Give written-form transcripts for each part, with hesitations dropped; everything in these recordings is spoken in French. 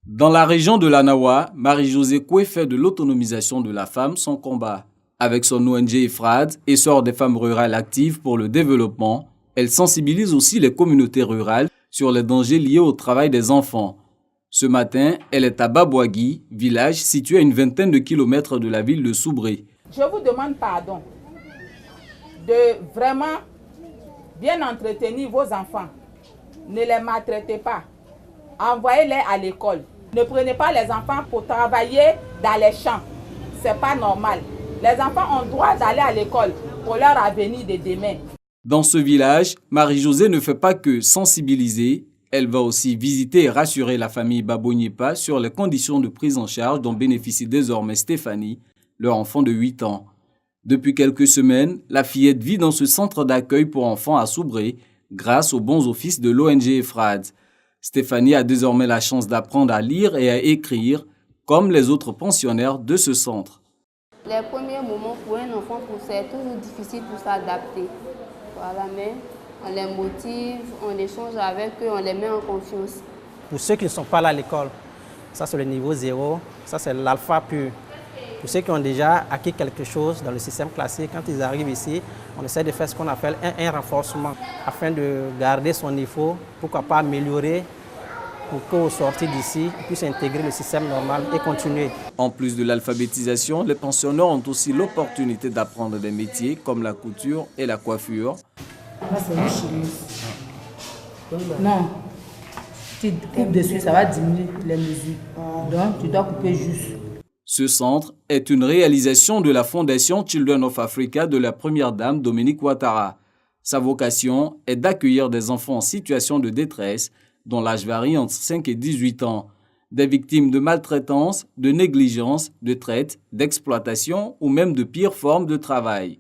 Dans la région de l'Anawa, Marie-Josée Koué fait de l'autonomisation de la femme son combat. Avec son ONG EFRAD, Essor des femmes rurales actives pour le développement, elle sensibilise aussi les communautés rurales sur les dangers liés au travail des enfants. Ce matin, elle est à Babouagui, village situé à une vingtaine de kilomètres de la ville de Soubré. Je vous demande pardon de vraiment bien entretenir vos enfants. Ne les maltraitez pas. Envoyez-les à l'école. Ne prenez pas les enfants pour travailler dans les champs. C'est pas normal. Les enfants ont droit d'aller à l'école pour leur avenir de demain. Dans ce village, Marie-Josée ne fait pas que sensibiliser, elle va aussi visiter et rassurer la famille Babouagnipa sur les conditions de prise en charge dont bénéficie désormais Stéphanie, leur enfant de 8 ans. Depuis quelques semaines, la fillette vit dans ce centre d'accueil pour enfants à Soubré grâce aux bons offices de l'ONG EFRAD. Stéphanie a désormais la chance d'apprendre à lire et à écrire comme les autres pensionnaires de ce centre. Les premiers moments pour un enfant, c'est toujours difficile pour s'adapter. Voilà, mais on les motive, on échange avec eux, on les met en confiance. Pour ceux qui ne sont pas là à l'école, ça c'est le niveau 0, ça c'est l'alpha pur. Pour ceux qui ont déjà acquis quelque chose dans le système classique, quand ils arrivent ici, on essaie de faire ce qu'on appelle un renforcement afin de garder son niveau, pourquoi pas améliorer pour qu'au sortir d'ici, ils puissent intégrer le système normal et continuer. En plus de l'alphabétisation, les pensionnaires ont aussi l'opportunité d'apprendre des métiers comme la couture et la coiffure. Là, c'est une chineuse. Non, tu coupes dessus, ça va diminuer les mesures. Donc, tu dois couper juste. Ce centre est une réalisation de la Fondation Children of Africa de la première dame Dominique Ouattara. Sa vocation est d'accueillir des enfants en situation de détresse dont l'âge varie entre 5 et 18 ans, des victimes de maltraitance, de négligence, de traite, d'exploitation ou même de pires formes de travail.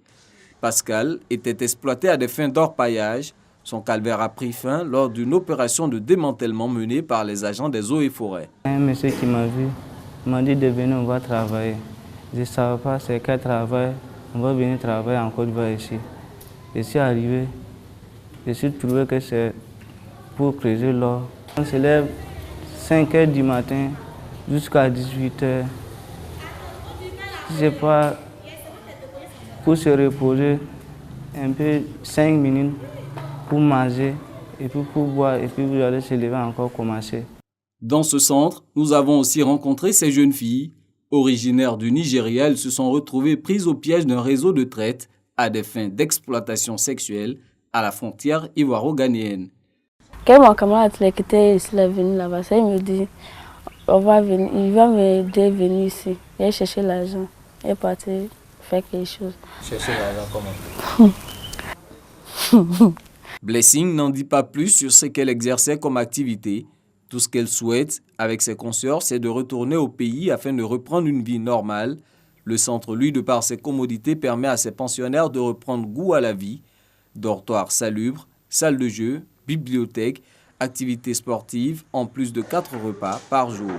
Pascal était exploité à des fins d'orpaillage. Son calvaire a pris fin lors d'une opération de démantèlement menée par les agents des eaux et forêts. Un monsieur qui m'a vu m'a dit de venir, on va travailler. Je ne savais pas c'est quel travail, on va venir travailler en Côte d'Ivoire ici. Je suis arrivé, je suis trouvé que c'est pour creuser l'or. On se lève 5 h du matin jusqu'à 18 h. Je sais pas, pour se reposer un peu 5 minutes, pour manger, et puis pour boire, et puis vous allez se lever encore commencer. Dans ce centre, nous avons aussi rencontré ces jeunes filles. Originaires du Nigeria, elles se sont retrouvées prises au piège d'un réseau de traite à des fins d'exploitation sexuelle à la frontière ivoiro-ghanéenne. Quand mon camarade qui était venu là-bas, il me dit il va m'aider à venir ici. Il a cherché l'argent. Il est parti faire quelque chose. Chercher l'argent comment? Blessing n'en dit pas plus sur ce qu'elle exerçait comme activité. Tout ce qu'elle souhaite avec ses consoeurs, c'est de retourner au pays afin de reprendre une vie normale. Le centre, lui, de par ses commodités, permet à ses pensionnaires de reprendre goût à la vie. Dortoir salubre, salle de jeu, bibliothèque, activités sportives, en plus de 4 repas par jour.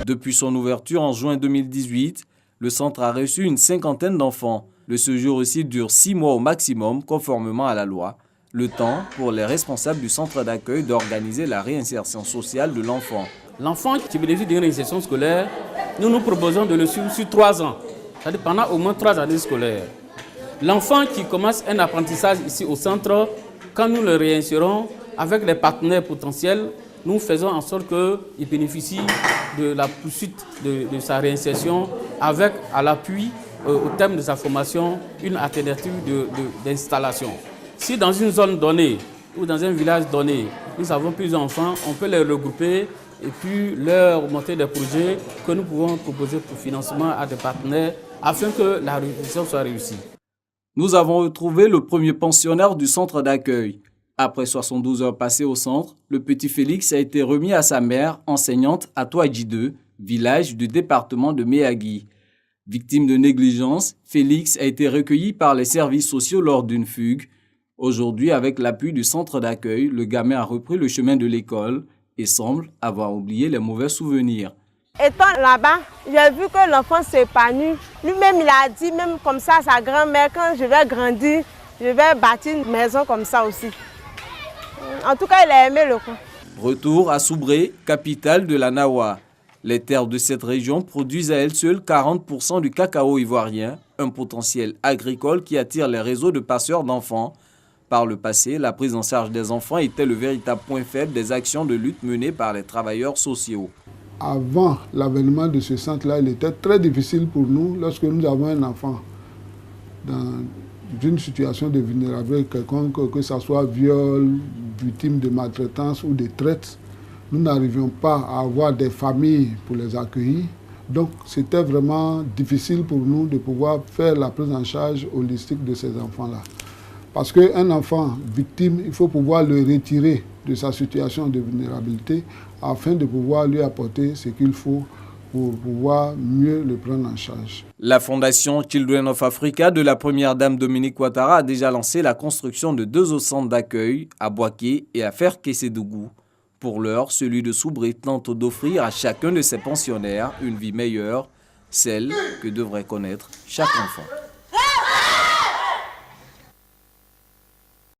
Depuis son ouverture en juin 2018, le centre a reçu une 50aine d'enfants. Le séjour ici dure 6 mois au maximum, conformément à la loi. Le temps pour les responsables du centre d'accueil d'organiser la réinsertion sociale de l'enfant. L'enfant qui bénéficie d'une réinsertion scolaire, nous proposons de le suivre sur 3 ans, c'est-à-dire pendant au moins 3 années scolaires. L'enfant qui commence un apprentissage ici au centre, quand nous le réinsérons avec les partenaires potentiels, nous faisons en sorte qu'il bénéficie de la poursuite de sa réinsertion avec, à l'appui, au terme de sa formation, une alternative d'installation. Si dans une zone donnée ou dans un village donné, nous avons plusieurs enfants, on peut les regrouper et puis leur monter des projets que nous pouvons proposer pour financement à des partenaires afin que la réinsertion soit réussie. Nous avons retrouvé le premier pensionnaire du centre d'accueil. Après 72 heures passées au centre, le petit Félix a été remis à sa mère, enseignante à Touadji 2, village du département de Méagui. Victime de négligence, Félix a été recueilli par les services sociaux lors d'une fugue. Aujourd'hui, avec l'appui du centre d'accueil, le gamin a repris le chemin de l'école et semble avoir oublié les mauvais souvenirs. Étant là-bas, j'ai vu que l'enfant s'épanouit. Lui-même, il a dit, même comme ça, à sa grand-mère, quand je vais grandir, je vais bâtir une maison comme ça aussi. En tout cas, il a aimé le coin. Retour à Soubré, capitale de la Nawa. Les terres de cette région produisent à elles seules 40% du cacao ivoirien, un potentiel agricole qui attire les réseaux de passeurs d'enfants. Par le passé, la prise en charge des enfants était le véritable point faible des actions de lutte menées par les travailleurs sociaux. Avant l'avènement de ce centre-là, il était très difficile pour nous lorsque nous avons un enfant dans une situation de vulnérabilité quelconque, que ce soit viol, victime de maltraitance ou de traite. Nous n'arrivions pas à avoir des familles pour les accueillir. Donc c'était vraiment difficile pour nous de pouvoir faire la prise en charge holistique de ces enfants-là. Parce qu'un enfant victime, il faut pouvoir le retirer de sa situation de vulnérabilité afin de pouvoir lui apporter ce qu'il faut pour pouvoir mieux le prendre en charge. La Fondation Children of Africa de la première dame Dominique Ouattara a déjà lancé la construction de 2 autres centres d'accueil à Boaké et à Ferkessédougou. Pour l'heure, celui de Soubré tente d'offrir à chacun de ses pensionnaires une vie meilleure, celle que devrait connaître chaque enfant.